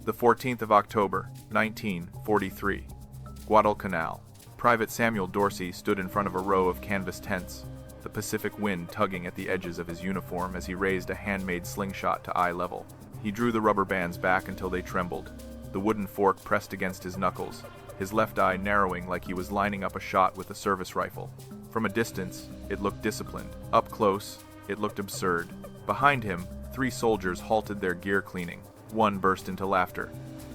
The 14th of October, 1943. Guadalcanal. Private Samuel Dorsey stood in front of a row of canvas tents, the Pacific wind tugging at the edges of his uniform as he raised a handmade slingshot to eye level. He drew the rubber bands back until they trembled, the wooden fork pressed against his knuckles, his left eye narrowing like he was lining up a shot with a service rifle. From a distance, it looked disciplined. Up close, it looked absurd. Behind him, 3 soldiers halted their gear cleaning. One burst into laughter.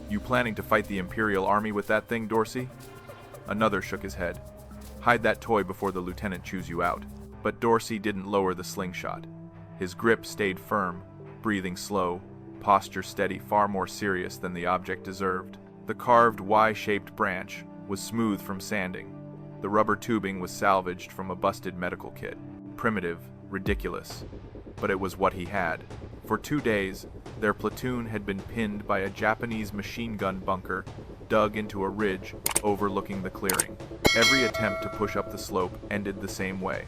"You planning to fight the Imperial Army with that thing, Dorsey?" Another shook his head. "Hide that toy before the lieutenant chews you out." But Dorsey didn't lower the slingshot. His grip stayed firm, breathing slow, posture steady, far more serious than the object deserved. The carved Y-shaped branch was smooth from sanding. The rubber tubing was salvaged from a busted medical kit. Primitive, ridiculous, but it was what he had. For 2 days, their platoon had been pinned by a Japanese machine gun bunker dug into a ridge overlooking the clearing. Every attempt to push up the slope ended the same way.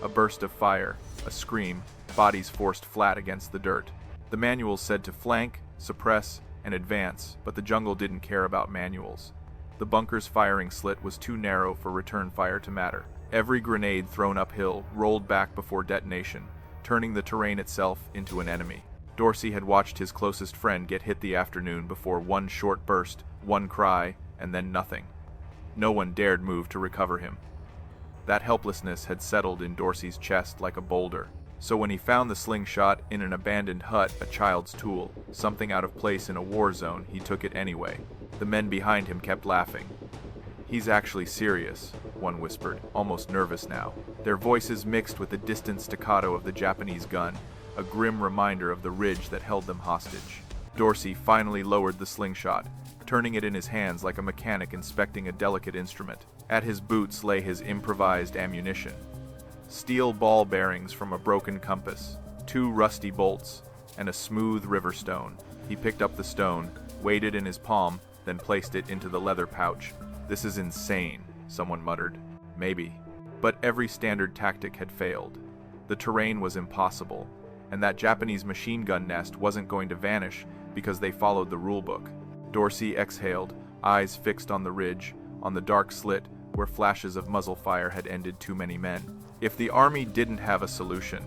A burst of fire, a scream, bodies forced flat against the dirt. The manuals said to flank, suppress, and advance, but the jungle didn't care about manuals. The bunker's firing slit was too narrow for return fire to matter. Every grenade thrown uphill rolled back before detonation, turning the terrain itself into an enemy. Dorsey had watched his closest friend get hit the afternoon before, one short burst, one cry, and then nothing. No one dared move to recover him. That helplessness had settled in Dorsey's chest like a boulder. So when he found the slingshot in an abandoned hut, a child's tool, something out of place in a war zone, he took it anyway. The men behind him kept laughing. "He's actually serious," one whispered, almost nervous now. Their voices mixed with the distant staccato of the Japanese gun, a grim reminder of the ridge that held them hostage. Dorsey finally lowered the slingshot, turning it in his hands like a mechanic inspecting a delicate instrument. At his boots lay his improvised ammunition. Steel ball bearings from a broken compass, 2 rusty bolts, and a smooth river stone. He picked up the stone, weighed it in his palm, then placed it into the leather pouch. "This is insane," someone muttered. Maybe. But every standard tactic had failed. The terrain was impossible, and that Japanese machine gun nest wasn't going to vanish because they followed the rulebook. Dorsey exhaled, eyes fixed on the ridge, on the dark slit where flashes of muzzle fire had ended too many men. If the army didn't have a solution,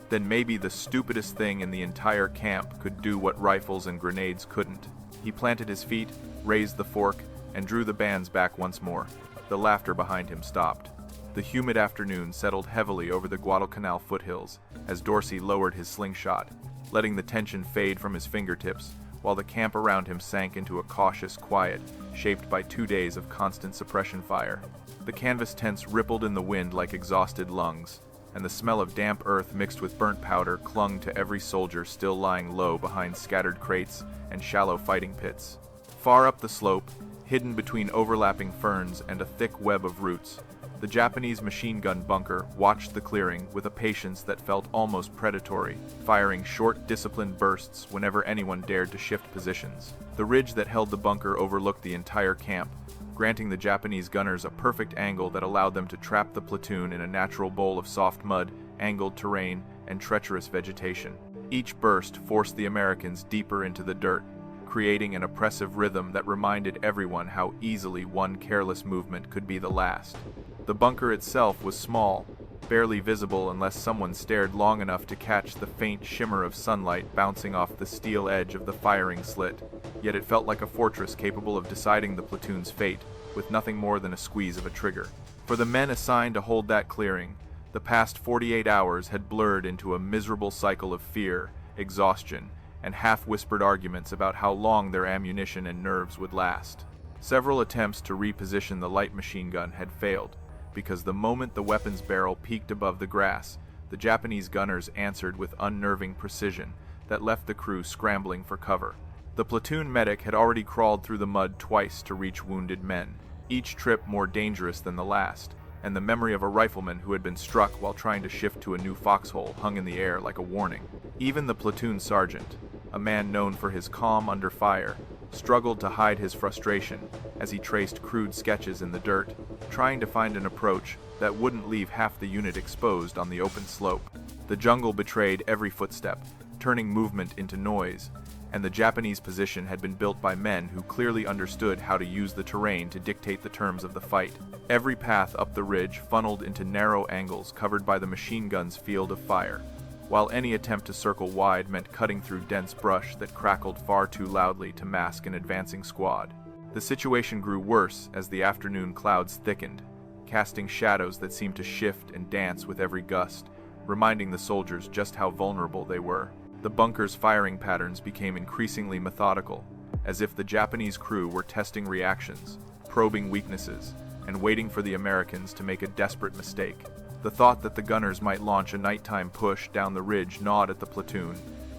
then maybe the stupidest thing in the entire camp could do what rifles and grenades couldn't. He planted his feet, raised the fork, and drew the bands back once more. The laughter behind him stopped. The humid afternoon settled heavily over the Guadalcanal foothills as Dorsey lowered his slingshot, letting the tension fade from his fingertips, while the camp around him sank into a cautious quiet, shaped by 2 days of constant suppression fire. The canvas tents rippled in the wind like exhausted lungs, and the smell of damp earth mixed with burnt powder clung to every soldier still lying low behind scattered crates and shallow fighting pits. Far up the slope, hidden between overlapping ferns and a thick web of roots, the Japanese machine gun bunker watched the clearing with a patience that felt almost predatory, firing short, disciplined bursts whenever anyone dared to shift positions. The ridge that held the bunker overlooked the entire camp, granting the Japanese gunners a perfect angle that allowed them to trap the platoon in a natural bowl of soft mud, angled terrain, and treacherous vegetation. Each burst forced the Americans deeper into the dirt, creating an oppressive rhythm that reminded everyone how easily one careless movement could be the last. The bunker itself was small, barely visible unless someone stared long enough to catch the faint shimmer of sunlight bouncing off the steel edge of the firing slit, yet it felt like a fortress capable of deciding the platoon's fate, with nothing more than a squeeze of a trigger. For the men assigned to hold that clearing, the past 48 hours had blurred into a miserable cycle of fear, exhaustion, and half-whispered arguments about how long their ammunition and nerves would last. Several attempts to reposition the light machine gun had failed, because the moment the weapon's barrel peaked above the grass, the Japanese gunners answered with unnerving precision that left the crew scrambling for cover. The platoon medic had already crawled through the mud twice to reach wounded men, each trip more dangerous than the last, and the memory of a rifleman who had been struck while trying to shift to a new foxhole hung in the air like a warning. Even the platoon sergeant, a man known for his calm under fire, struggled to hide his frustration as he traced crude sketches in the dirt, trying to find an approach that wouldn't leave half the unit exposed on the open slope. The jungle betrayed every footstep, turning movement into noise, and the Japanese position had been built by men who clearly understood how to use the terrain to dictate the terms of the fight. Every path up the ridge funneled into narrow angles covered by the machine gun's field of fire, while any attempt to circle wide meant cutting through dense brush that crackled far too loudly to mask an advancing squad. The situation grew worse as the afternoon clouds thickened, casting shadows that seemed to shift and dance with every gust, reminding the soldiers just how vulnerable they were. The bunker's firing patterns became increasingly methodical, as if the Japanese crew were testing reactions, probing weaknesses, and waiting for the Americans to make a desperate mistake. The thought that the gunners might launch a nighttime push down the ridge gnawed at the platoon,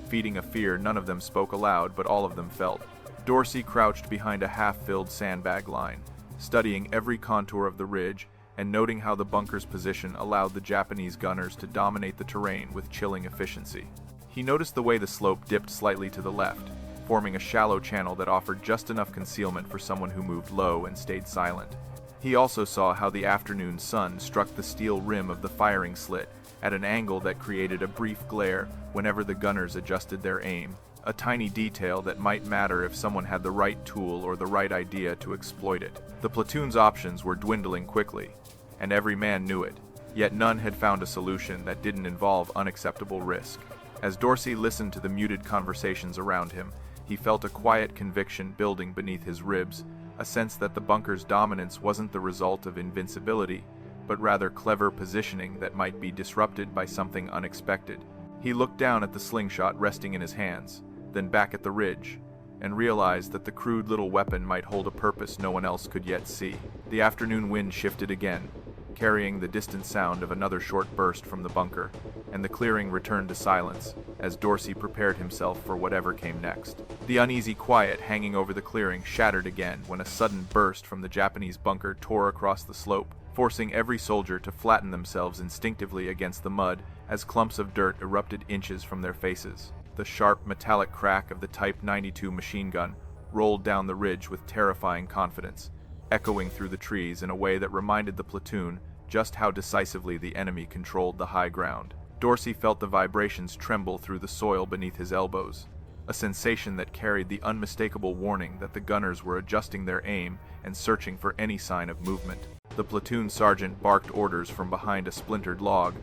feeding a fear none of them spoke aloud but all of them felt. Dorsey crouched behind a half-filled sandbag line, studying every contour of the ridge and noting how the bunker's position allowed the Japanese gunners to dominate the terrain with chilling efficiency. He noticed the way the slope dipped slightly to the left, forming a shallow channel that offered just enough concealment for someone who moved low and stayed silent. He also saw how the afternoon sun struck the steel rim of the firing slit at an angle that created a brief glare whenever the gunners adjusted their aim, a tiny detail that might matter if someone had the right tool or the right idea to exploit it. The platoon's options were dwindling quickly, and every man knew it, yet none had found a solution that didn't involve unacceptable risk. As Dorsey listened to the muted conversations around him, he felt a quiet conviction building beneath his ribs, a sense that the bunker's dominance wasn't the result of invincibility, but rather clever positioning that might be disrupted by something unexpected. He looked down at the slingshot resting in his hands, then back at the ridge, and realized that the crude little weapon might hold a purpose no one else could yet see. The afternoon wind shifted again, carrying the distant sound of another short burst from the bunker, and the clearing returned to silence as Dorsey prepared himself for whatever came next. The uneasy quiet hanging over the clearing shattered again when a sudden burst from the Japanese bunker tore across the slope, forcing every soldier to flatten themselves instinctively against the mud as clumps of dirt erupted inches from their faces. The sharp, metallic crack of the Type 92 machine gun rolled down the ridge with terrifying confidence, echoing through the trees in a way that reminded the platoon just how decisively the enemy controlled the high ground. Dorsey felt the vibrations tremble through the soil beneath his elbows, a sensation that carried the unmistakable warning that the gunners were adjusting their aim and searching for any sign of movement. The platoon sergeant barked orders from behind a splintered log,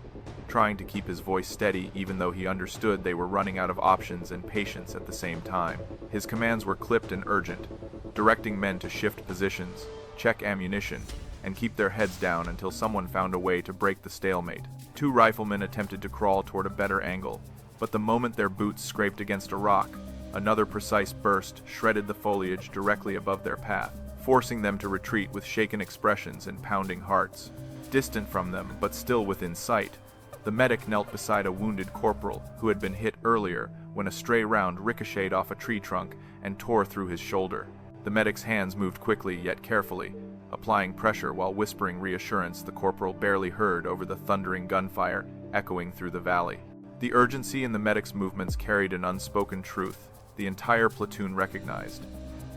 trying to keep his voice steady even though he understood they were running out of options and patience at the same time. His commands were clipped and urgent, directing men to shift positions, check ammunition, and keep their heads down until someone found a way to break the stalemate. Two riflemen attempted to crawl toward a better angle, but the moment their boots scraped against a rock, another precise burst shredded the foliage directly above their path, forcing them to retreat with shaken expressions and pounding hearts. Distant from them, but still within sight, the medic knelt beside a wounded corporal who had been hit earlier when a stray round ricocheted off a tree trunk and tore through his shoulder. The medic's hands moved quickly yet carefully, applying pressure while whispering reassurance the corporal barely heard over the thundering gunfire echoing through the valley. The urgency in the medic's movements carried an unspoken truth the entire platoon recognized.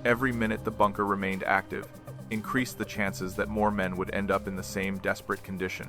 Every minute the bunker remained active increased the chances that more men would end up in the same desperate condition.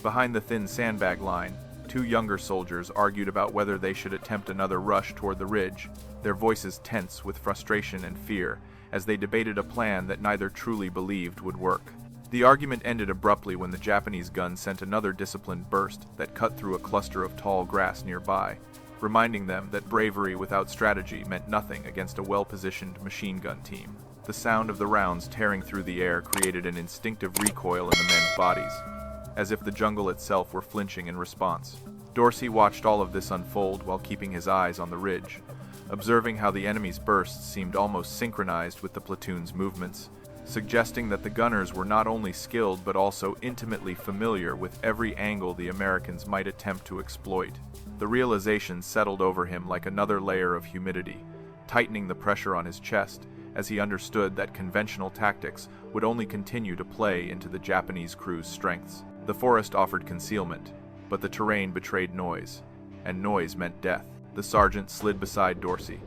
Behind the thin sandbag line, two younger soldiers argued about whether they should attempt another rush toward the ridge, their voices tense with frustration and fear as they debated a plan that neither truly believed would work. The argument ended abruptly when the Japanese gun sent another disciplined burst that cut through a cluster of tall grass nearby, reminding them that bravery without strategy meant nothing against a well-positioned machine gun team. The sound of the rounds tearing through the air created an instinctive recoil in the men's bodies, as if the jungle itself were flinching in response. Dorsey watched all of this unfold while keeping his eyes on the ridge, observing how the enemy's bursts seemed almost synchronized with the platoon's movements, suggesting that the gunners were not only skilled but also intimately familiar with every angle the Americans might attempt to exploit. The realization settled over him like another layer of humidity, tightening the pressure on his chest as he understood that conventional tactics would only continue to play into the Japanese crew's strengths. The forest offered concealment, but the terrain betrayed noise, and noise meant death. The sergeant slid beside Dorsey,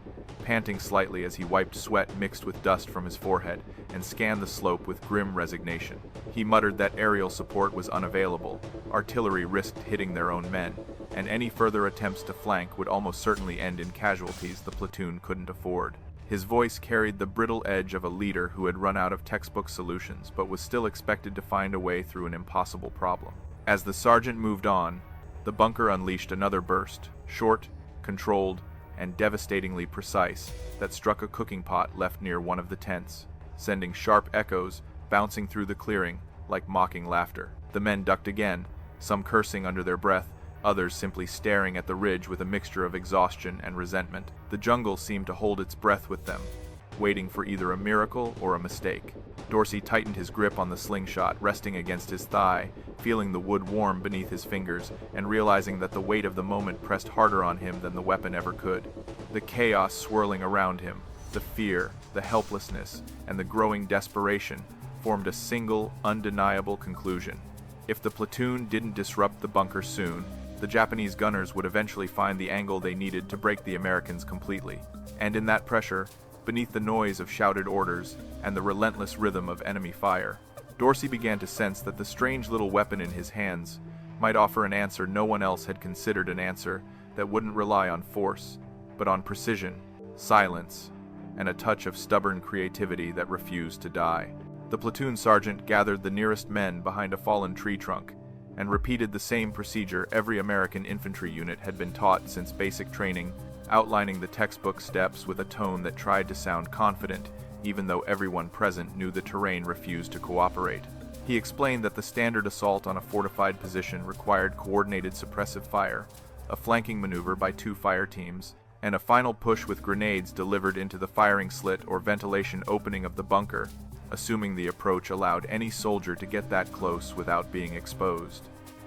panting slightly as he wiped sweat mixed with dust from his forehead and scanned the slope with grim resignation. He muttered that aerial support was unavailable, artillery risked hitting their own men, and any further attempts to flank would almost certainly end in casualties the platoon couldn't afford. His voice carried the brittle edge of a leader who had run out of textbook solutions but was still expected to find a way through an impossible problem. As the sergeant moved on, the bunker unleashed another burst, short, controlled, and devastatingly precise, that struck a cooking pot left near one of the tents, sending sharp echoes bouncing through the clearing like mocking laughter. The men ducked again, some cursing under their breath, others simply staring at the ridge with a mixture of exhaustion and resentment. The jungle seemed to hold its breath with them, waiting for either a miracle or a mistake. Dorsey tightened his grip on the slingshot, resting against his thigh, feeling the wood warm beneath his fingers, and realizing that the weight of the moment pressed harder on him than the weapon ever could. The chaos swirling around him, the fear, the helplessness, and the growing desperation formed a single, undeniable conclusion. If the platoon didn't disrupt the bunker soon, the Japanese gunners would eventually find the angle they needed to break the Americans completely. And in that pressure, beneath the noise of shouted orders and the relentless rhythm of enemy fire, Dorsey began to sense that the strange little weapon in his hands might offer an answer no one else had considered, an answer that wouldn't rely on force, but on precision, silence, and a touch of stubborn creativity that refused to die. The platoon sergeant gathered the nearest men behind a fallen tree trunk and repeated the same procedure every American infantry unit had been taught since basic training, outlining the textbook steps with a tone that tried to sound confident, even though everyone present knew the terrain refused to cooperate. He explained that the standard assault on a fortified position required coordinated suppressive fire, a flanking maneuver by 2 fire teams, and a final push with grenades delivered into the firing slit or ventilation opening of the bunker, assuming the approach allowed any soldier to get that close without being exposed.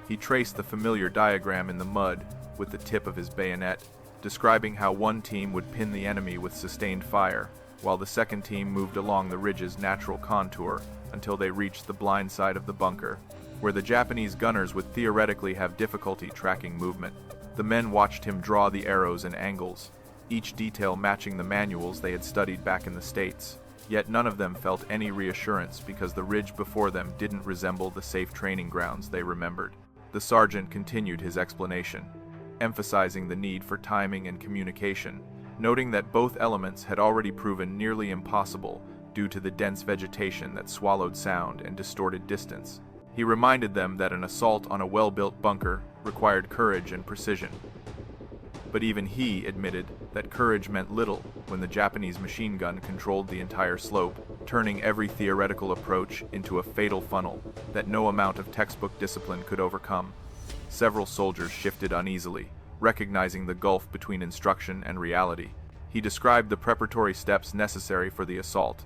He traced the familiar diagram in the mud with the tip of his bayonet, describing how one team would pin the enemy with sustained fire, while the second team moved along the ridge's natural contour until they reached the blind side of the bunker, where the Japanese gunners would theoretically have difficulty tracking movement. The men watched him draw the arrows and angles, each detail matching the manuals they had studied back in the States. Yet none of them felt any reassurance because the ridge before them didn't resemble the safe training grounds they remembered. The sergeant continued his explanation, emphasizing the need for timing and communication, noting that both elements had already proven nearly impossible due to the dense vegetation that swallowed sound and distorted distance. He reminded them that an assault on a well-built bunker required courage and precision. But even he admitted that courage meant little when the Japanese machine gun controlled the entire slope, turning every theoretical approach into a fatal funnel that no amount of textbook discipline could overcome. Several soldiers shifted uneasily, recognizing the gulf between instruction and reality. He described the preparatory steps necessary for the assault: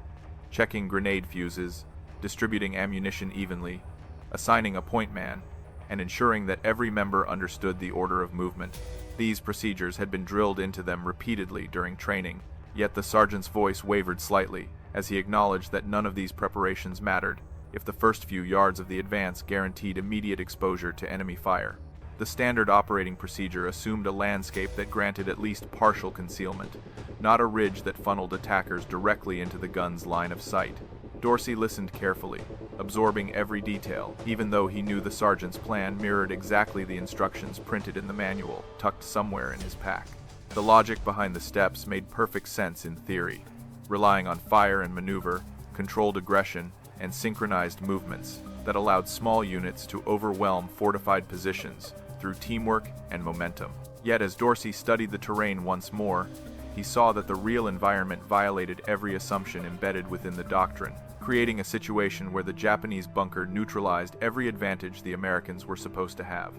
checking grenade fuses, distributing ammunition evenly, assigning a point man, and ensuring that every member understood the order of movement. These procedures had been drilled into them repeatedly during training, yet the sergeant's voice wavered slightly as he acknowledged that none of these preparations mattered if the first few yards of the advance guaranteed immediate exposure to enemy fire. The standard operating procedure assumed a landscape that granted at least partial concealment, not a ridge that funneled attackers directly into the gun's line of sight. Dorsey listened carefully, absorbing every detail, even though he knew the sergeant's plan mirrored exactly the instructions printed in the manual, tucked somewhere in his pack. The logic behind the steps made perfect sense in theory, relying on fire and maneuver, controlled aggression, and synchronized movements that allowed small units to overwhelm fortified positions through teamwork and momentum. Yet as Dorsey studied the terrain once more, he saw that the real environment violated every assumption embedded within the doctrine, creating a situation where the Japanese bunker neutralized every advantage the Americans were supposed to have.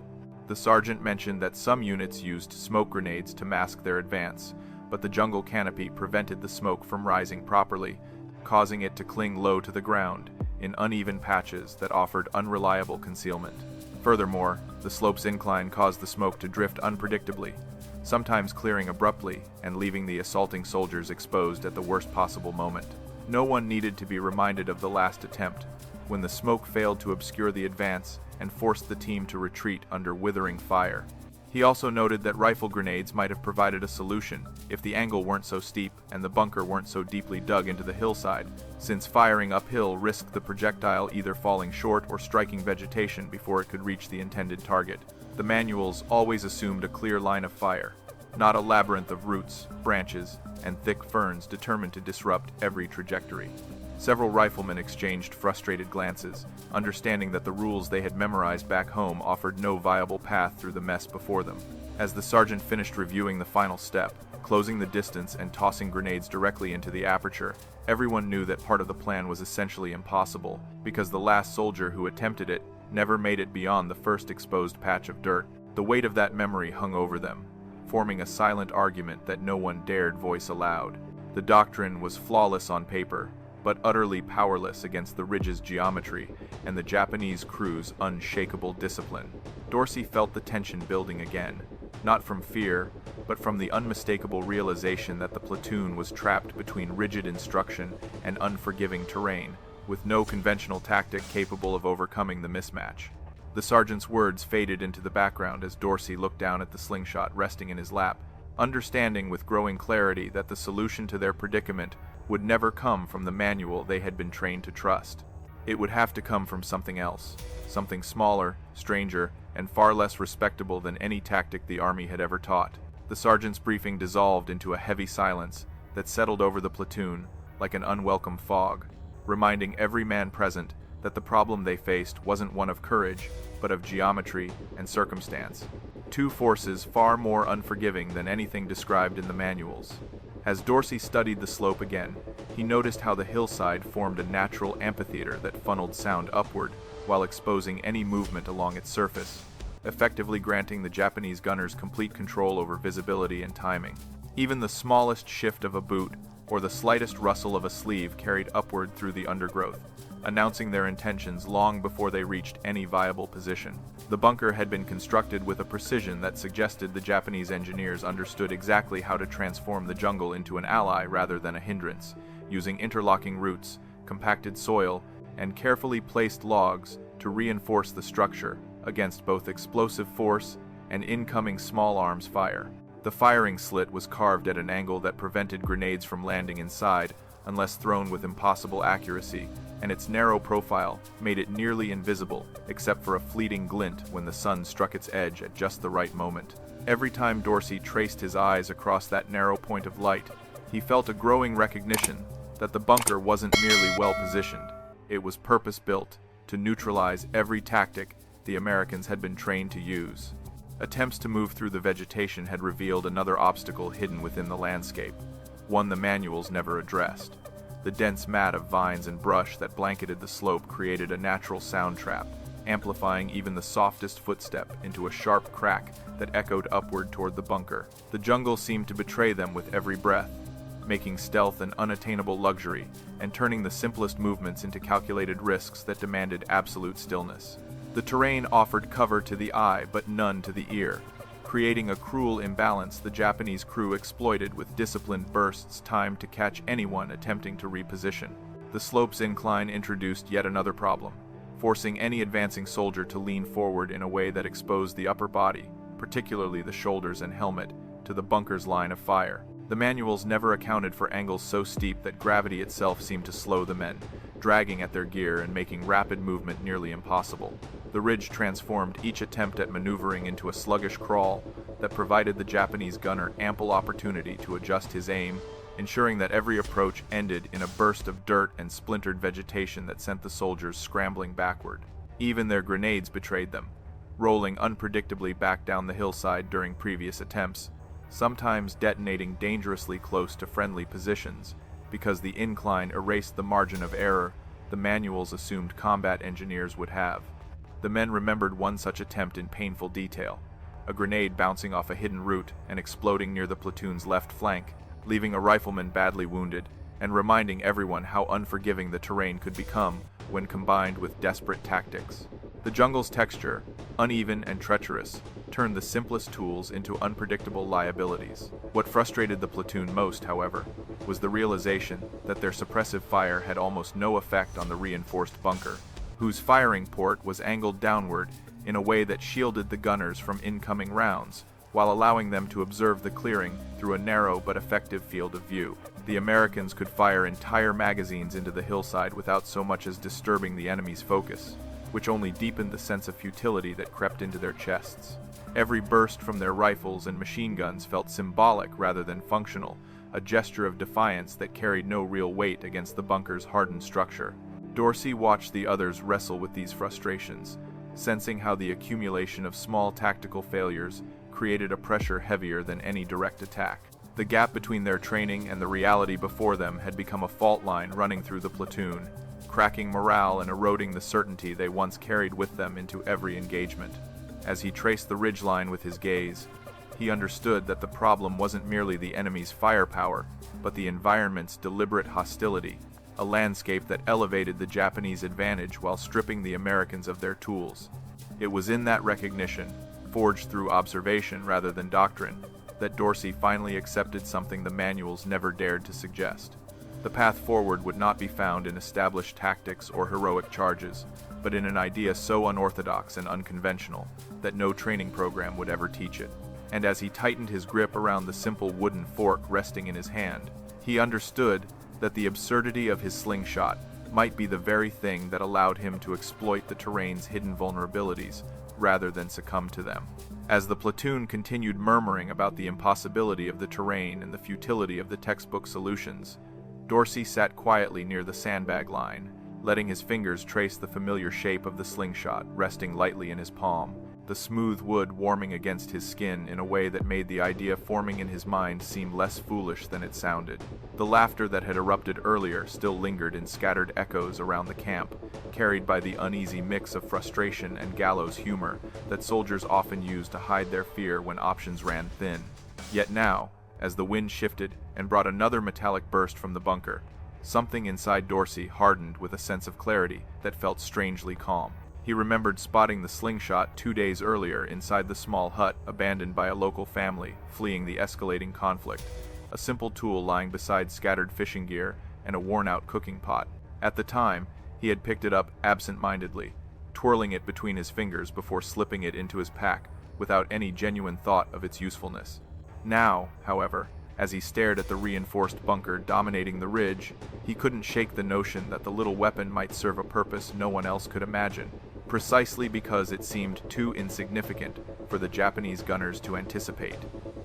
The sergeant mentioned that some units used smoke grenades to mask their advance, but the jungle canopy prevented the smoke from rising properly, causing it to cling low to the ground in uneven patches that offered unreliable concealment. Furthermore, the slope's incline caused the smoke to drift unpredictably, sometimes clearing abruptly and leaving the assaulting soldiers exposed at the worst possible moment. No one needed to be reminded of the last attempt, when the smoke failed to obscure the advance and forced the team to retreat under withering fire. He also noted that rifle grenades might have provided a solution if the angle weren't so steep and the bunker weren't so deeply dug into the hillside, since firing uphill risked the projectile either falling short or striking vegetation before it could reach the intended target. The manuals always assumed a clear line of fire, not a labyrinth of roots, branches, and thick ferns determined to disrupt every trajectory. Several riflemen exchanged frustrated glances, understanding that the rules they had memorized back home offered no viable path through the mess before them. As the sergeant finished reviewing the final step, closing the distance and tossing grenades directly into the aperture, everyone knew that part of the plan was essentially impossible, because the last soldier who attempted it never made it beyond the first exposed patch of dirt. The weight of that memory hung over them, forming a silent argument that no one dared voice aloud. The doctrine was flawless on paper, but utterly powerless against the ridge's geometry and the Japanese crew's unshakable discipline. Dorsey felt the tension building again, not from fear, but from the unmistakable realization that the platoon was trapped between rigid instruction and unforgiving terrain, with no conventional tactic capable of overcoming the mismatch. The sergeant's words faded into the background as Dorsey looked down at the slingshot resting in his lap, understanding with growing clarity that the solution to their predicament would never come from the manual they had been trained to trust. It would have to come from something else, something smaller, stranger, and far less respectable than any tactic the Army had ever taught. The sergeant's briefing dissolved into a heavy silence that settled over the platoon like an unwelcome fog, reminding every man present that the problem they faced wasn't one of courage, but of geometry and circumstance. Two forces far more unforgiving than anything described in the manuals. As Dorsey studied the slope again, he noticed how the hillside formed a natural amphitheater that funneled sound upward while exposing any movement along its surface, effectively granting the Japanese gunners complete control over visibility and timing. Even the smallest shift of a boot or the slightest rustle of a sleeve carried upward through the undergrowth, announcing their intentions long before they reached any viable position. The bunker had been constructed with a precision that suggested the Japanese engineers understood exactly how to transform the jungle into an ally rather than a hindrance, using interlocking roots, compacted soil, and carefully placed logs to reinforce the structure against both explosive force and incoming small arms fire. The firing slit was carved at an angle that prevented grenades from landing inside unless thrown with impossible accuracy, and its narrow profile made it nearly invisible, except for a fleeting glint when the sun struck its edge at just the right moment. Every time Dorsey traced his eyes across that narrow point of light, he felt a growing recognition that the bunker wasn't merely well-positioned. It was purpose-built to neutralize every tactic the Americans had been trained to use. Attempts to move through the vegetation had revealed another obstacle hidden within the landscape, one the manuals never addressed. The dense mat of vines and brush that blanketed the slope created a natural sound trap, amplifying even the softest footstep into a sharp crack that echoed upward toward the bunker. The jungle seemed to betray them with every breath, making stealth an unattainable luxury and turning the simplest movements into calculated risks that demanded absolute stillness. The terrain offered cover to the eye but none to the ear, creating a cruel imbalance the Japanese crew exploited with disciplined bursts timed to catch anyone attempting to reposition. The slope's incline introduced yet another problem, forcing any advancing soldier to lean forward in a way that exposed the upper body, particularly the shoulders and helmet, to the bunker's line of fire. The manuals never accounted for angles so steep that gravity itself seemed to slow the men, dragging at their gear and making rapid movement nearly impossible. The ridge transformed each attempt at maneuvering into a sluggish crawl that provided the Japanese gunner ample opportunity to adjust his aim, ensuring that every approach ended in a burst of dirt and splintered vegetation that sent the soldiers scrambling backward. Even their grenades betrayed them, rolling unpredictably back down the hillside during previous attempts, sometimes detonating dangerously close to friendly positions, because the incline erased the margin of error the manuals assumed combat engineers would have. The men remembered one such attempt in painful detail, a grenade bouncing off a hidden root and exploding near the platoon's left flank, leaving a rifleman badly wounded, and reminding everyone how unforgiving the terrain could become when combined with desperate tactics. The jungle's texture, uneven and treacherous, turned the simplest tools into unpredictable liabilities. What frustrated the platoon most, however, was the realization that their suppressive fire had almost no effect on the reinforced bunker, whose firing port was angled downward in a way that shielded the gunners from incoming rounds, while allowing them to observe the clearing through a narrow but effective field of view. The Americans could fire entire magazines into the hillside without so much as disturbing the enemy's focus, which only deepened the sense of futility that crept into their chests. Every burst from their rifles and machine guns felt symbolic rather than functional, a gesture of defiance that carried no real weight against the bunker's hardened structure. Dorsey watched the others wrestle with these frustrations, sensing how the accumulation of small tactical failures created a pressure heavier than any direct attack. The gap between their training and the reality before them had become a fault line running through the platoon, cracking morale and eroding the certainty they once carried with them into every engagement. As he traced the ridgeline with his gaze, he understood that the problem wasn't merely the enemy's firepower, but the environment's deliberate hostility, a landscape that elevated the Japanese advantage while stripping the Americans of their tools. It was in that recognition, forged through observation rather than doctrine, that Dorsey finally accepted something the manuals never dared to suggest. The path forward would not be found in established tactics or heroic charges, but in an idea so unorthodox and unconventional that no training program would ever teach it. And as he tightened his grip around the simple wooden fork resting in his hand, he understood that the absurdity of his slingshot might be the very thing that allowed him to exploit the terrain's hidden vulnerabilities rather than succumb to them. As the platoon continued murmuring about the impossibility of the terrain and the futility of the textbook solutions, Dorsey sat quietly near the sandbag line, letting his fingers trace the familiar shape of the slingshot resting lightly in his palm, the smooth wood warming against his skin in a way that made the idea forming in his mind seem less foolish than it sounded. The laughter that had erupted earlier still lingered in scattered echoes around the camp, carried by the uneasy mix of frustration and gallows humor that soldiers often use to hide their fear when options ran thin. Yet now, as the wind shifted and brought another metallic burst from the bunker, something inside Dorsey hardened with a sense of clarity that felt strangely calm. He remembered spotting the slingshot 2 days earlier inside the small hut abandoned by a local family fleeing the escalating conflict, a simple tool lying beside scattered fishing gear and a worn-out cooking pot. At the time, he had picked it up absent-mindedly, twirling it between his fingers before slipping it into his pack without any genuine thought of its usefulness. Now, however, as he stared at the reinforced bunker dominating the ridge, he couldn't shake the notion that the little weapon might serve a purpose no one else could imagine, precisely because it seemed too insignificant for the Japanese gunners to anticipate.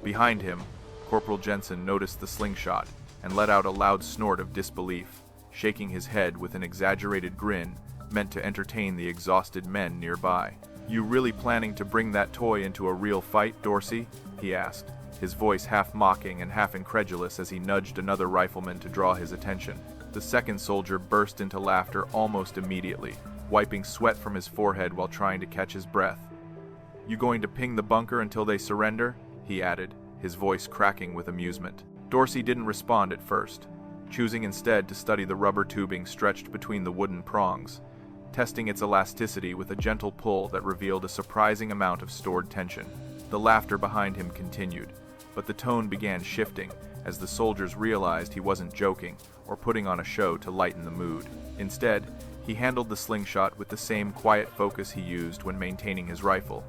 Behind him, Corporal Jensen noticed the slingshot and let out a loud snort of disbelief, shaking his head with an exaggerated grin meant to entertain the exhausted men nearby. "You really planning to bring that toy into a real fight, Dorsey?" he asked, his voice half mocking and half incredulous as he nudged another rifleman to draw his attention. The second soldier burst into laughter almost immediately, wiping sweat from his forehead while trying to catch his breath. "You going to ping the bunker until they surrender?" he added, his voice cracking with amusement. Dorsey didn't respond at first, choosing instead to study the rubber tubing stretched between the wooden prongs, testing its elasticity with a gentle pull that revealed a surprising amount of stored tension. The laughter behind him continued, but the tone began shifting as the soldiers realized he wasn't joking or putting on a show to lighten the mood. Instead, he handled the slingshot with the same quiet focus he used when maintaining his rifle,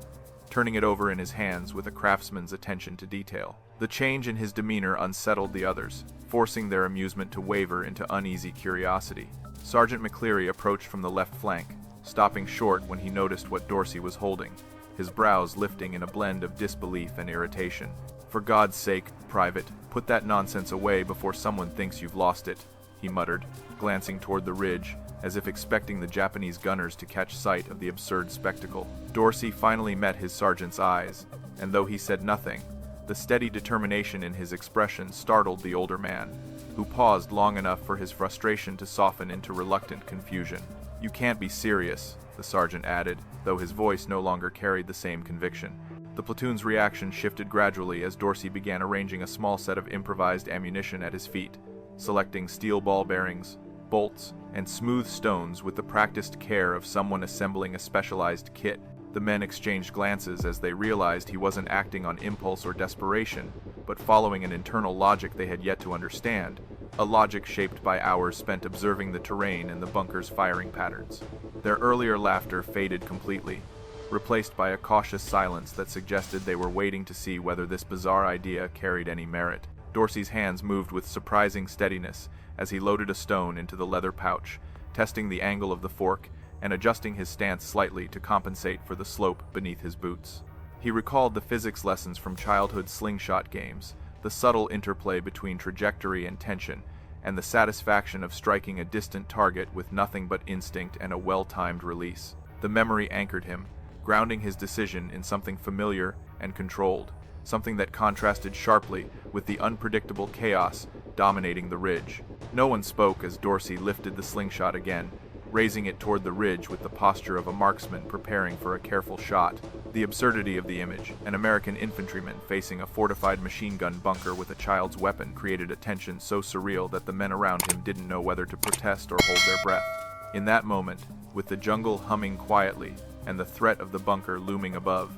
turning it over in his hands with a craftsman's attention to detail. The change in his demeanor unsettled the others, forcing their amusement to waver into uneasy curiosity. Sergeant McLeary approached from the left flank, stopping short when he noticed what Dorsey was holding, his brows lifting in a blend of disbelief and irritation. "For God's sake, Private, put that nonsense away before someone thinks you've lost it," he muttered, glancing toward the ridge, as if expecting the Japanese gunners to catch sight of the absurd spectacle. Dorsey finally met his sergeant's eyes, and though he said nothing, the steady determination in his expression startled the older man, who paused long enough for his frustration to soften into reluctant confusion. "You can't be serious," the sergeant added, though his voice no longer carried the same conviction. The platoon's reaction shifted gradually as Dorsey began arranging a small set of improvised ammunition at his feet, selecting steel ball bearings, bolts, and smooth stones with the practiced care of someone assembling a specialized kit. The men exchanged glances as they realized he wasn't acting on impulse or desperation, but following an internal logic they had yet to understand, a logic shaped by hours spent observing the terrain and the bunker's firing patterns. Their earlier laughter faded completely, replaced by a cautious silence that suggested they were waiting to see whether this bizarre idea carried any merit. Dorsey's hands moved with surprising steadiness as he loaded a stone into the leather pouch, testing the angle of the fork and adjusting his stance slightly to compensate for the slope beneath his boots. He recalled the physics lessons from childhood slingshot games, the subtle interplay between trajectory and tension, and the satisfaction of striking a distant target with nothing but instinct and a well-timed release. The memory anchored him, grounding his decision in something familiar and controlled, something that contrasted sharply with the unpredictable chaos dominating the ridge. No one spoke as Dorsey lifted the slingshot again, raising it toward the ridge with the posture of a marksman preparing for a careful shot. The absurdity of the image, an American infantryman facing a fortified machine gun bunker with a child's weapon, created a tension so surreal that the men around him didn't know whether to protest or hold their breath. In that moment, with the jungle humming quietly and the threat of the bunker looming above,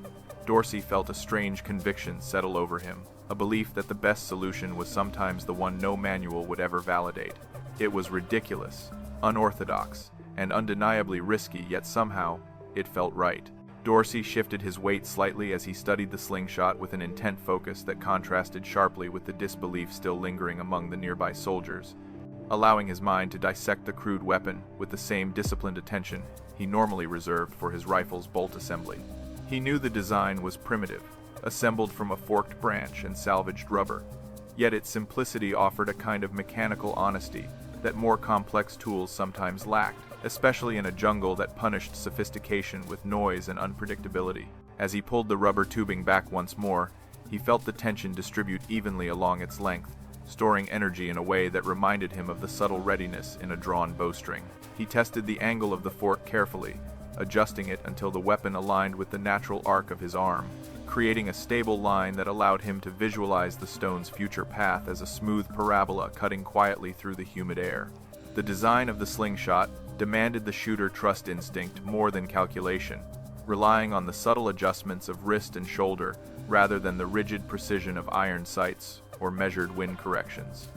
Dorsey felt a strange conviction settle over him, a belief that the best solution was sometimes the one no manual would ever validate. It was ridiculous, unorthodox, and undeniably risky, yet somehow, it felt right. Dorsey shifted his weight slightly as he studied the slingshot with an intent focus that contrasted sharply with the disbelief still lingering among the nearby soldiers, allowing his mind to dissect the crude weapon with the same disciplined attention he normally reserved for his rifle's bolt assembly. He knew the design was primitive, assembled from a forked branch and salvaged rubber, yet its simplicity offered a kind of mechanical honesty that more complex tools sometimes lacked, especially in a jungle that punished sophistication with noise and unpredictability. As he pulled the rubber tubing back once more, he felt the tension distribute evenly along its length, storing energy in a way that reminded him of the subtle readiness in a drawn bowstring. He tested the angle of the fork carefully, adjusting it until the weapon aligned with the natural arc of his arm, creating a stable line that allowed him to visualize the stone's future path as a smooth parabola cutting quietly through the humid air. The design of the slingshot demanded the shooter trust instinct more than calculation, relying on the subtle adjustments of wrist and shoulder rather than the rigid precision of iron sights or measured wind corrections.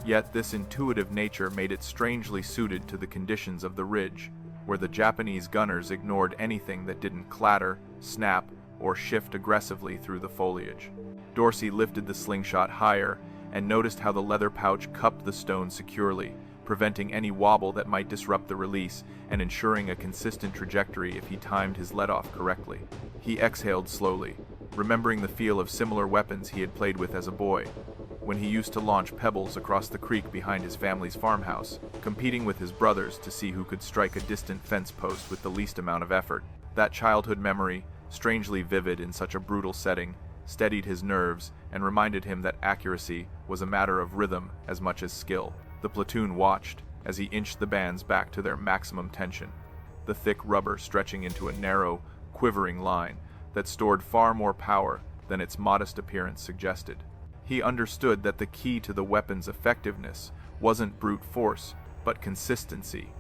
Yet this intuitive nature made it strangely suited to the conditions of the ridge, where the Japanese gunners ignored anything that didn't clatter, snap, or shift aggressively through the foliage. Dorsey lifted the slingshot higher and noticed how the leather pouch cupped the stone securely, preventing any wobble that might disrupt the release and ensuring a consistent trajectory if he timed his let-off correctly. He exhaled slowly, remembering the feel of similar weapons he had played with as a boy, when he used to launch pebbles across the creek behind his family's farmhouse, competing with his brothers to see who could strike a distant fence post with the least amount of effort. That childhood memory, strangely vivid in such a brutal setting, steadied his nerves and reminded him that accuracy was a matter of rhythm as much as skill. The platoon watched as he inched the bands back to their maximum tension, the thick rubber stretching into a narrow, quivering line that stored far more power than its modest appearance suggested. He understood that the key to the weapon's effectiveness wasn't brute force, but consistency,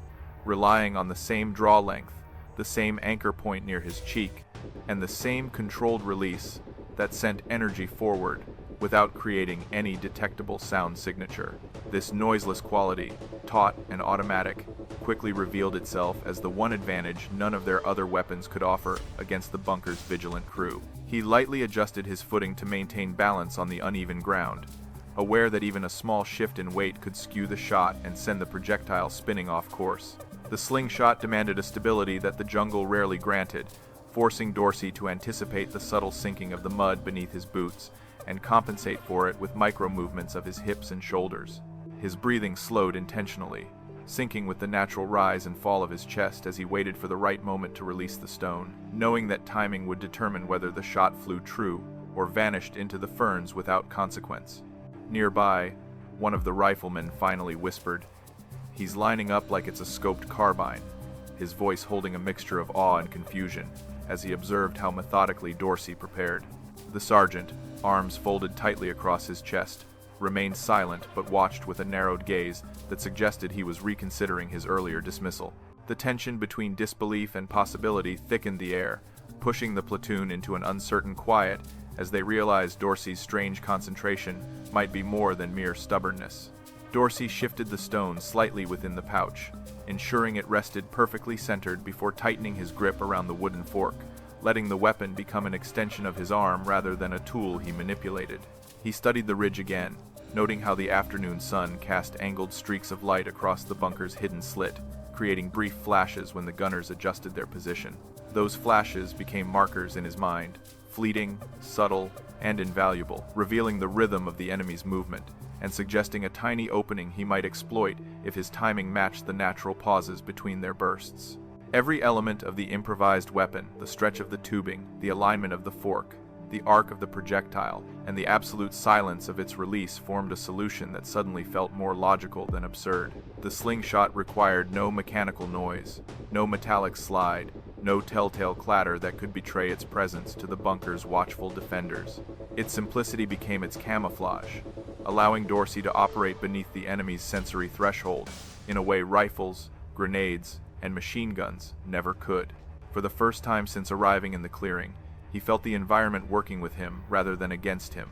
relying on the same draw length, the same anchor point near his cheek, and the same controlled release that sent energy forward without creating any detectable sound signature. This noiseless quality, taut and automatic, quickly revealed itself as the one advantage none of their other weapons could offer against the bunker's vigilant crew. He lightly adjusted his footing to maintain balance on the uneven ground, aware that even a small shift in weight could skew the shot and send the projectile spinning off course. The slingshot demanded a stability that the jungle rarely granted, forcing Dorsey to anticipate the subtle sinking of the mud beneath his boots and compensate for it with micro-movements of his hips and shoulders. His breathing slowed intentionally, syncing with the natural rise and fall of his chest as he waited for the right moment to release the stone, knowing that timing would determine whether the shot flew true or vanished into the ferns without consequence. Nearby, one of the riflemen finally whispered, "He's lining up like it's a scoped carbine," his voice holding a mixture of awe and confusion as he observed how methodically Dorsey prepared. The sergeant, arms folded tightly across his chest, remained silent but watched with a narrowed gaze that suggested he was reconsidering his earlier dismissal. The tension between disbelief and possibility thickened the air, pushing the platoon into an uncertain quiet as they realized Dorsey's strange concentration might be more than mere stubbornness. Dorsey shifted the stone slightly within the pouch, ensuring it rested perfectly centered before tightening his grip around the wooden fork, letting the weapon become an extension of his arm rather than a tool he manipulated. He studied the ridge again, noting how the afternoon sun cast angled streaks of light across the bunker's hidden slit, creating brief flashes when the gunners adjusted their position. Those flashes became markers in his mind, fleeting, subtle, and invaluable, revealing the rhythm of the enemy's movement, and suggesting a tiny opening he might exploit if his timing matched the natural pauses between their bursts. Every element of the improvised weapon, the stretch of the tubing, the alignment of the fork, the arc of the projectile, and the absolute silence of its release formed a solution that suddenly felt more logical than absurd. The slingshot required no mechanical noise, no metallic slide, no telltale clatter that could betray its presence to the bunker's watchful defenders. Its simplicity became its camouflage, allowing Dorsey to operate beneath the enemy's sensory threshold in a way rifles, grenades, and machine guns never could. For the first time since arriving in the clearing, he felt the environment working with him rather than against him,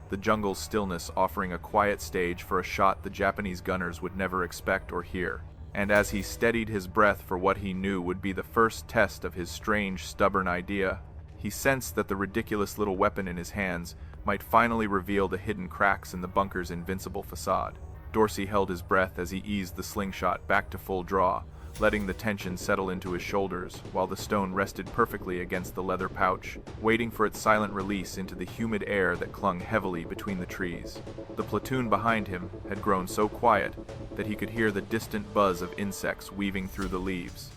the jungle's stillness offering a quiet stage for a shot the Japanese gunners would never expect or hear. And as he steadied his breath for what he knew would be the first test of his strange, stubborn idea, he sensed that the ridiculous little weapon in his hands might finally reveal the hidden cracks in the bunker's invincible facade. Dorsey held his breath as he eased the slingshot back to full draw, letting the tension settle into his shoulders while the stone rested perfectly against the leather pouch, waiting for its silent release into the humid air that clung heavily between the trees. The platoon behind him had grown so quiet that he could hear the distant buzz of insects weaving through the leaves,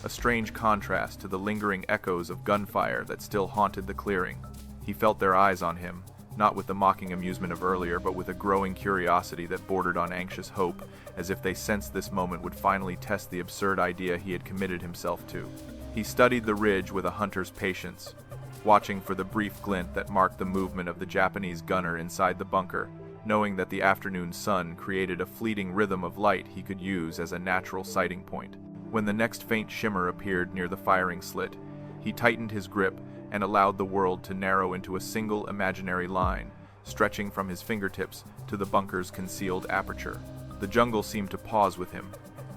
a strange contrast to the lingering echoes of gunfire that still haunted the clearing. He felt their eyes on him, not with the mocking amusement of earlier, but with a growing curiosity that bordered on anxious hope, as if they sensed this moment would finally test the absurd idea he had committed himself to. He studied the ridge with a hunter's patience, watching for the brief glint that marked the movement of the Japanese gunner inside the bunker, knowing that the afternoon sun created a fleeting rhythm of light he could use as a natural sighting point. When the next faint shimmer appeared near the firing slit, he tightened his grip and allowed the world to narrow into a single imaginary line, stretching from his fingertips to the bunker's concealed aperture. The jungle seemed to pause with him,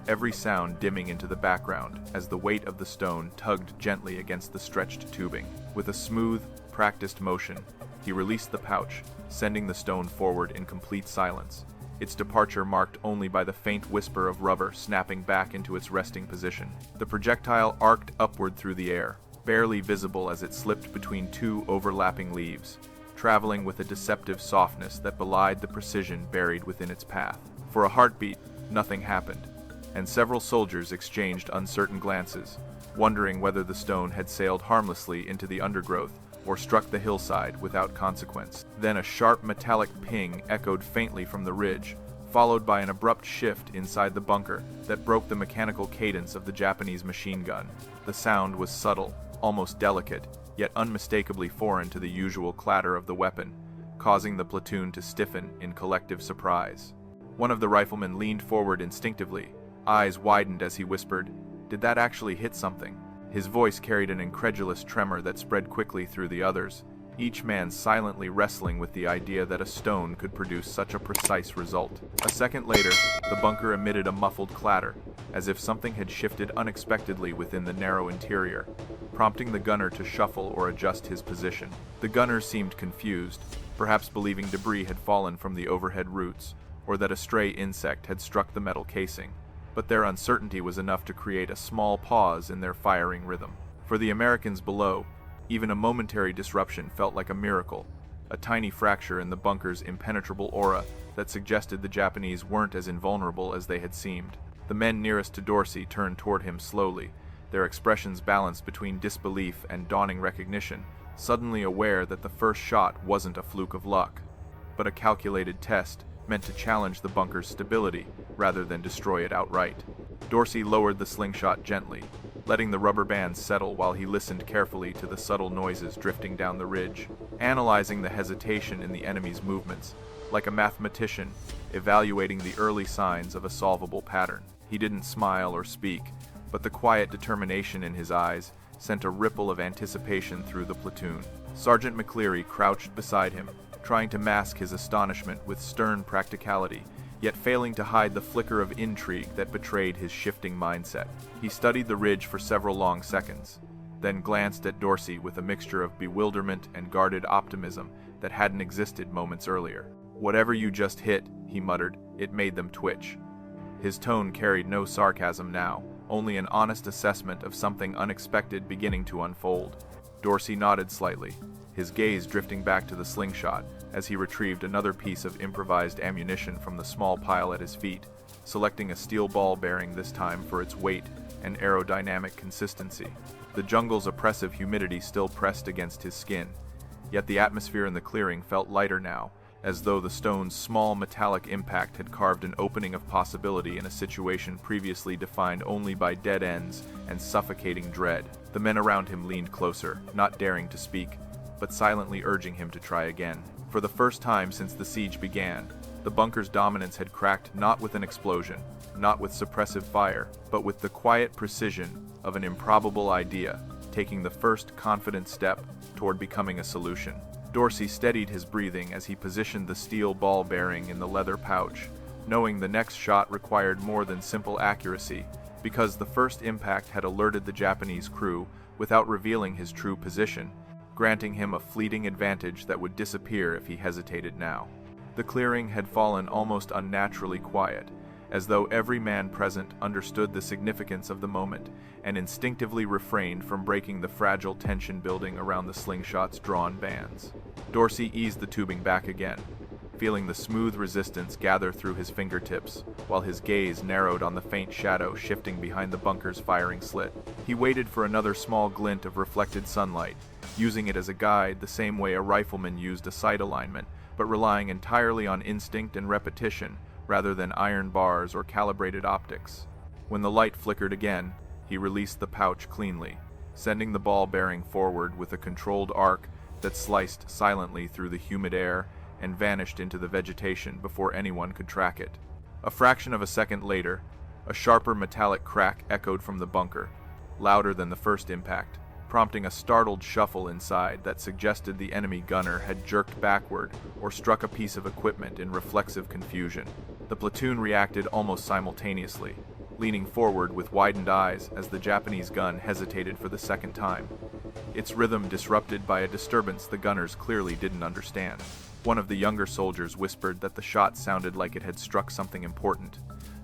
every sound dimming into the background as the weight of the stone tugged gently against the stretched tubing. With a smooth, practiced motion, he released the pouch, sending the stone forward in complete silence, its departure marked only by the faint whisper of rubber snapping back into its resting position. The projectile arced upward through the air, barely visible as it slipped between two overlapping leaves, traveling with a deceptive softness that belied the precision buried within its path. For a heartbeat, nothing happened, and several soldiers exchanged uncertain glances, wondering whether the stone had sailed harmlessly into the undergrowth or struck the hillside without consequence. Then a sharp metallic ping echoed faintly from the ridge, followed by an abrupt shift inside the bunker that broke the mechanical cadence of the Japanese machine gun. The sound was subtle, almost delicate, yet unmistakably foreign to the usual clatter of the weapon, causing the platoon to stiffen in collective surprise. One of the riflemen leaned forward instinctively, eyes widened as he whispered, "Did that actually hit something?" His voice carried an incredulous tremor that spread quickly through the others, each man silently wrestling with the idea that a stone could produce such a precise result. A second later, the bunker emitted a muffled clatter, as if something had shifted unexpectedly within the narrow interior, prompting the gunner to shuffle or adjust his position. The gunner seemed confused, perhaps believing debris had fallen from the overhead roots, or that a stray insect had struck the metal casing, but their uncertainty was enough to create a small pause in their firing rhythm. For the Americans below, even a momentary disruption felt like a miracle, a tiny fracture in the bunker's impenetrable aura that suggested the Japanese weren't as invulnerable as they had seemed. The men nearest to Dorsey turned toward him slowly, their expressions balanced between disbelief and dawning recognition, suddenly aware that the first shot wasn't a fluke of luck, but a calculated test meant to challenge the bunker's stability rather than destroy it outright. Dorsey lowered the slingshot gently, letting the rubber band settle while he listened carefully to the subtle noises drifting down the ridge, analyzing the hesitation in the enemy's movements, like a mathematician evaluating the early signs of a solvable pattern. He didn't smile or speak, but the quiet determination in his eyes sent a ripple of anticipation through the platoon. Sergeant McLeary crouched beside him, trying to mask his astonishment with stern practicality, yet failing to hide the flicker of intrigue that betrayed his shifting mindset. He studied the ridge for several long seconds, then glanced at Dorsey with a mixture of bewilderment and guarded optimism that hadn't existed moments earlier. "Whatever you just hit," he muttered, "it made them twitch." His tone carried no sarcasm now, only an honest assessment of something unexpected beginning to unfold. Dorsey nodded slightly, his gaze drifting back to the slingshot as he retrieved another piece of improvised ammunition from the small pile at his feet, selecting a steel ball bearing this time for its weight and aerodynamic consistency. The jungle's oppressive humidity still pressed against his skin, yet the atmosphere in the clearing felt lighter now, as though the stone's small metallic impact had carved an opening of possibility in a situation previously defined only by dead ends and suffocating dread. The men around him leaned closer, not daring to speak, but silently urging him to try again. For the first time since the siege began, the bunker's dominance had cracked not with an explosion, not with suppressive fire, but with the quiet precision of an improbable idea, taking the first confident step toward becoming a solution. Dorsey steadied his breathing as he positioned the steel ball bearing in the leather pouch, knowing the next shot required more than simple accuracy, because the first impact had alerted the Japanese crew without revealing his true position, granting him a fleeting advantage that would disappear if he hesitated now. The clearing had fallen almost unnaturally quiet, as though every man present understood the significance of the moment and instinctively refrained from breaking the fragile tension building around the slingshot's drawn bands. Dorsey eased the tubing back again, feeling the smooth resistance gather through his fingertips, while his gaze narrowed on the faint shadow shifting behind the bunker's firing slit. He waited for another small glint of reflected sunlight, using it as a guide the same way a rifleman used a sight alignment, but relying entirely on instinct and repetition rather than iron bars or calibrated optics. When the light flickered again, he released the pouch cleanly, sending the ball bearing forward with a controlled arc that sliced silently through the humid air and vanished into the vegetation before anyone could track it. A fraction of a second later, a sharper metallic crack echoed from the bunker, louder than the first impact, prompting a startled shuffle inside that suggested the enemy gunner had jerked backward or struck a piece of equipment in reflexive confusion. The platoon reacted almost simultaneously, leaning forward with widened eyes as the Japanese gun hesitated for the second time, its rhythm disrupted by a disturbance the gunners clearly didn't understand. One of the younger soldiers whispered that the shot sounded like it had struck something important,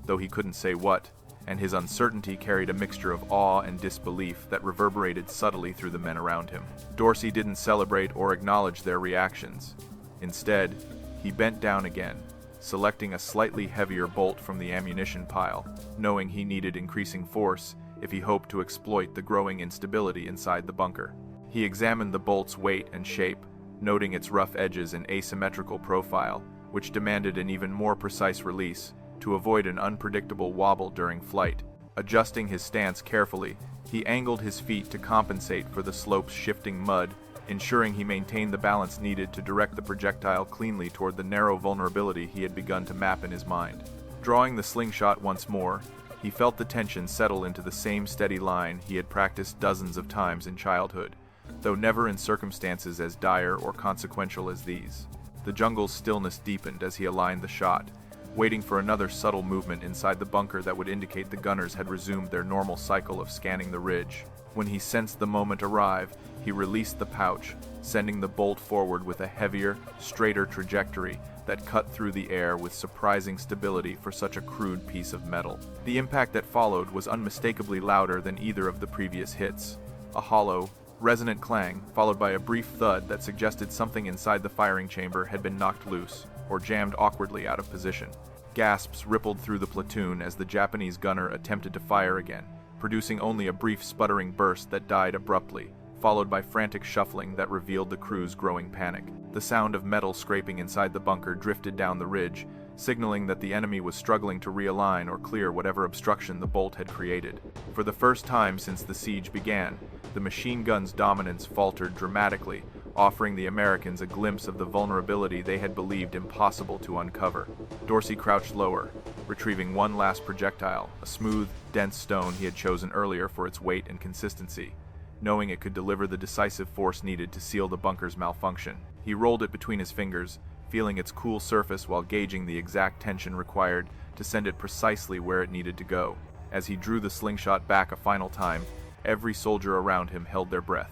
though he couldn't say what, and his uncertainty carried a mixture of awe and disbelief that reverberated subtly through the men around him. Dorsey didn't celebrate or acknowledge their reactions. Instead, he bent down again, selecting a slightly heavier bolt from the ammunition pile, knowing he needed increasing force if he hoped to exploit the growing instability inside the bunker. He examined the bolt's weight and shape, noting its rough edges and asymmetrical profile, which demanded an even more precise release to avoid an unpredictable wobble during flight. Adjusting his stance carefully, he angled his feet to compensate for the slope's shifting mud, ensuring he maintained the balance needed to direct the projectile cleanly toward the narrow vulnerability he had begun to map in his mind. Drawing the slingshot once more, he felt the tension settle into the same steady line he had practiced dozens of times in childhood, though never in circumstances as dire or consequential as these. The jungle's stillness deepened as he aligned the shot, waiting for another subtle movement inside the bunker that would indicate the gunners had resumed their normal cycle of scanning the ridge. When he sensed the moment arrive, he released the pouch, sending the bolt forward with a heavier, straighter trajectory that cut through the air with surprising stability for such a crude piece of metal. The impact that followed was unmistakably louder than either of the previous hits, a hollow, resonant clang followed by a brief thud that suggested something inside the firing chamber had been knocked loose or jammed awkwardly out of position. Gasps rippled through the platoon as the Japanese gunner attempted to fire again, producing only a brief sputtering burst that died abruptly, followed by frantic shuffling that revealed the crew's growing panic. The sound of metal scraping inside the bunker drifted down the ridge, signaling that the enemy was struggling to realign or clear whatever obstruction the bolt had created. For the first time since the siege began, the machine gun's dominance faltered dramatically, offering the Americans a glimpse of the vulnerability they had believed impossible to uncover. Dorsey crouched lower, retrieving one last projectile, a smooth, dense stone he had chosen earlier for its weight and consistency, knowing it could deliver the decisive force needed to seal the bunker's malfunction. He rolled it between his fingers, feeling its cool surface while gauging the exact tension required to send it precisely where it needed to go. As he drew the slingshot back a final time, every soldier around him held their breath,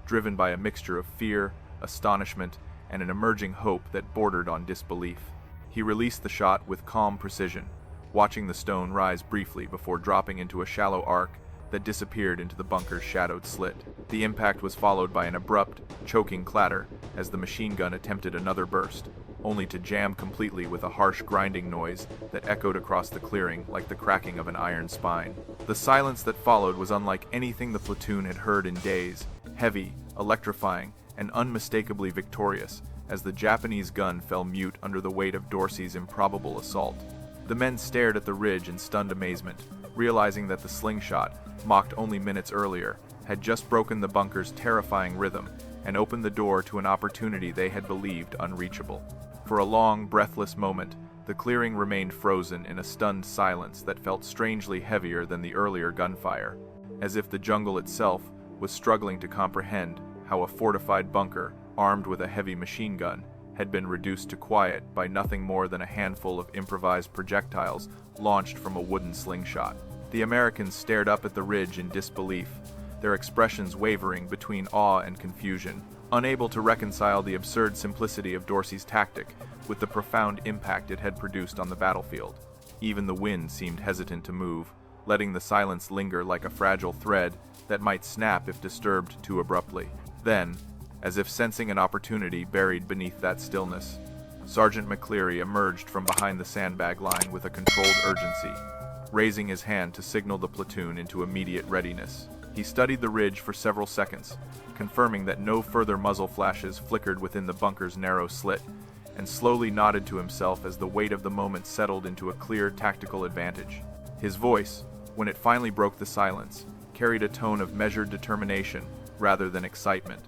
driven by a mixture of fear, astonishment, and an emerging hope that bordered on disbelief. He released the shot with calm precision, watching the stone rise briefly before dropping into a shallow arc that disappeared into the bunker's shadowed slit. The impact was followed by an abrupt, choking clatter as the machine gun attempted another burst, only to jam completely with a harsh grinding noise that echoed across the clearing like the cracking of an iron spine. The silence that followed was unlike anything the platoon had heard in days, heavy, electrifying, and unmistakably victorious, as the Japanese gun fell mute under the weight of Dorsey's improbable assault. The men stared at the ridge in stunned amazement, realizing that the slingshot, mocked only minutes earlier, had just broken the bunker's terrifying rhythm and opened the door to an opportunity they had believed unreachable. For a long, breathless moment, the clearing remained frozen in a stunned silence that felt strangely heavier than the earlier gunfire, as if the jungle itself was struggling to comprehend how a fortified bunker, armed with a heavy machine gun, had been reduced to quiet by nothing more than a handful of improvised projectiles launched from a wooden slingshot. The Americans stared up at the ridge in disbelief, their expressions wavering between awe and confusion, unable to reconcile the absurd simplicity of Dorsey's tactic with the profound impact it had produced on the battlefield. Even the wind seemed hesitant to move, letting the silence linger like a fragile thread that might snap if disturbed too abruptly. Then, as if sensing an opportunity buried beneath that stillness, Sergeant McLeary emerged from behind the sandbag line with a controlled urgency, raising his hand to signal the platoon into immediate readiness. He studied the ridge for several seconds, confirming that no further muzzle flashes flickered within the bunker's narrow slit, and slowly nodded to himself as the weight of the moment settled into a clear tactical advantage. His voice, when it finally broke the silence, carried a tone of measured determination rather than excitement,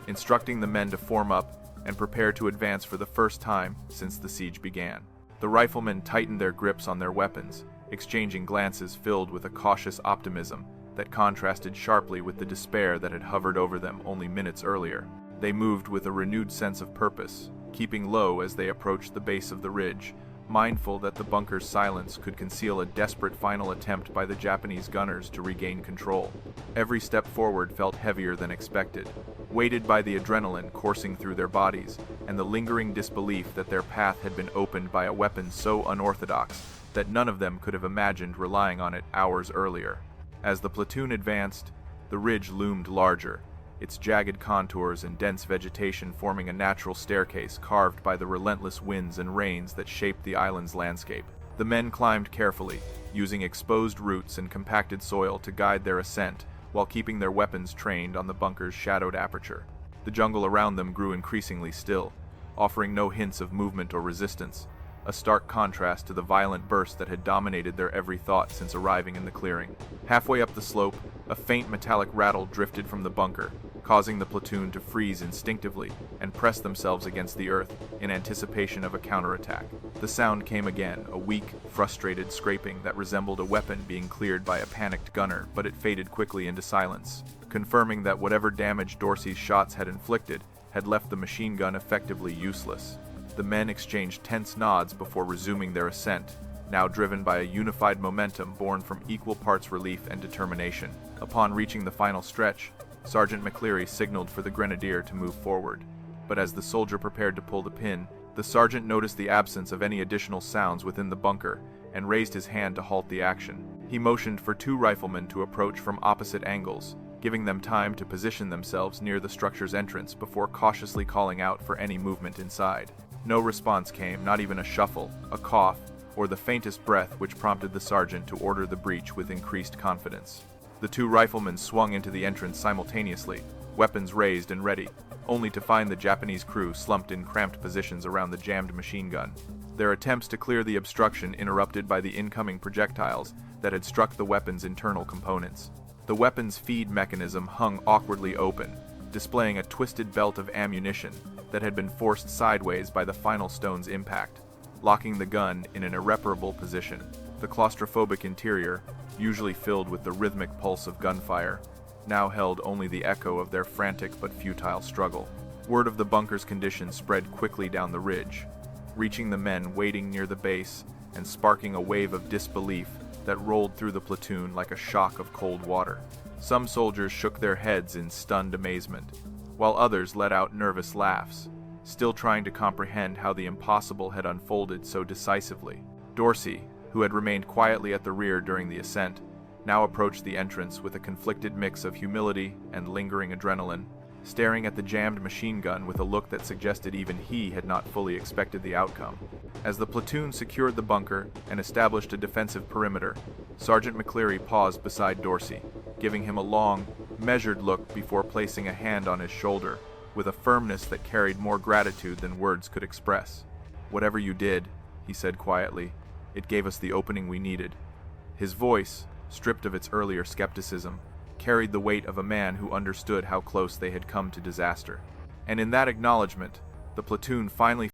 instructing the men to form up and prepare to advance for the first time since the siege began. The riflemen tightened their grips on their weapons, exchanging glances filled with a cautious optimism that contrasted sharply with the despair that had hovered over them only minutes earlier. They moved with a renewed sense of purpose, keeping low as they approached the base of the ridge, mindful that the bunker's silence could conceal a desperate final attempt by the Japanese gunners to regain control. Every step forward felt heavier than expected, weighted by the adrenaline coursing through their bodies and the lingering disbelief that their path had been opened by a weapon so unorthodox that none of them could have imagined relying on it hours earlier. As the platoon advanced, the ridge loomed larger, its jagged contours and dense vegetation forming a natural staircase carved by the relentless winds and rains that shaped the island's landscape. The men climbed carefully, using exposed roots and compacted soil to guide their ascent while keeping their weapons trained on the bunker's shadowed aperture. The jungle around them grew increasingly still, offering no hints of movement or resistance, a stark contrast to the violent burst that had dominated their every thought since arriving in the clearing. Halfway up the slope, a faint metallic rattle drifted from the bunker, causing the platoon to freeze instinctively and press themselves against the earth in anticipation of a counterattack. The sound came again, a weak, frustrated scraping that resembled a weapon being cleared by a panicked gunner, but it faded quickly into silence, confirming that whatever damage Dorsey's shots had inflicted had left the machine gun effectively useless. The men exchanged tense nods before resuming their ascent, now driven by a unified momentum born from equal parts relief and determination. Upon reaching the final stretch, Sergeant McLeary signaled for the grenadier to move forward, but as the soldier prepared to pull the pin, the sergeant noticed the absence of any additional sounds within the bunker and raised his hand to halt the action. He motioned for two riflemen to approach from opposite angles, giving them time to position themselves near the structure's entrance before cautiously calling out for any movement inside. No response came, not even a shuffle, a cough, or the faintest breath, which prompted the sergeant to order the breach with increased confidence. The two riflemen swung into the entrance simultaneously, weapons raised and ready, only to find the Japanese crew slumped in cramped positions around the jammed machine gun, their attempts to clear the obstruction interrupted by the incoming projectiles that had struck the weapon's internal components. The weapon's feed mechanism hung awkwardly open, displaying a twisted belt of ammunition that had been forced sideways by the final stone's impact, locking the gun in an irreparable position. The claustrophobic interior, usually filled with the rhythmic pulse of gunfire, now held only the echo of their frantic but futile struggle. Word of the bunker's condition spread quickly down the ridge, reaching the men waiting near the base and sparking a wave of disbelief that rolled through the platoon like a shock of cold water. Some soldiers shook their heads in stunned amazement, while others let out nervous laughs, still trying to comprehend how the impossible had unfolded so decisively. Dorsey, who had remained quietly at the rear during the ascent, now approached the entrance with a conflicted mix of humility and lingering adrenaline, staring at the jammed machine gun with a look that suggested even he had not fully expected the outcome. As the platoon secured the bunker and established a defensive perimeter, Sergeant McLeary paused beside Dorsey, giving him a long, measured look before placing a hand on his shoulder, with a firmness that carried more gratitude than words could express. "Whatever you did," he said quietly, "it gave us the opening we needed." His voice, stripped of its earlier skepticism, carried the weight of a man who understood how close they had come to disaster. And in that acknowledgement, the platoon finally